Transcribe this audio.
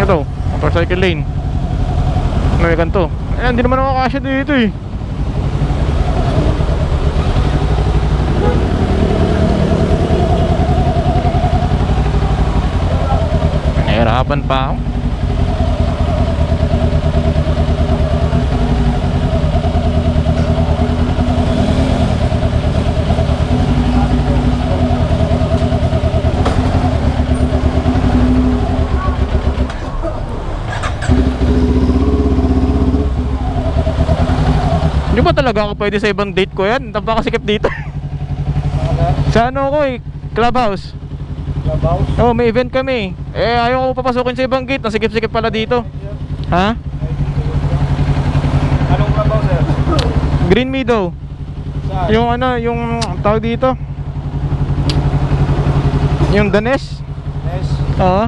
to? Motorcycle lane. May ganito. Eh, hindi naman ako kasya dito eh. Nahirapan pa ako. Di ba talaga ako pwede sa ibang date ko yan? Napakasikip dito. Sa ano ko eh, Clubhouse. Clubhouse? Oh, may event kami. Eh, ayaw ko papasukin sa ibang gate. Nasikip-sikip pala dito. Ha? Anong clubhouse, sir? Green Meadow. Saan? Yung ano, yung tawag dito. Yung Danes. Yes. Oo.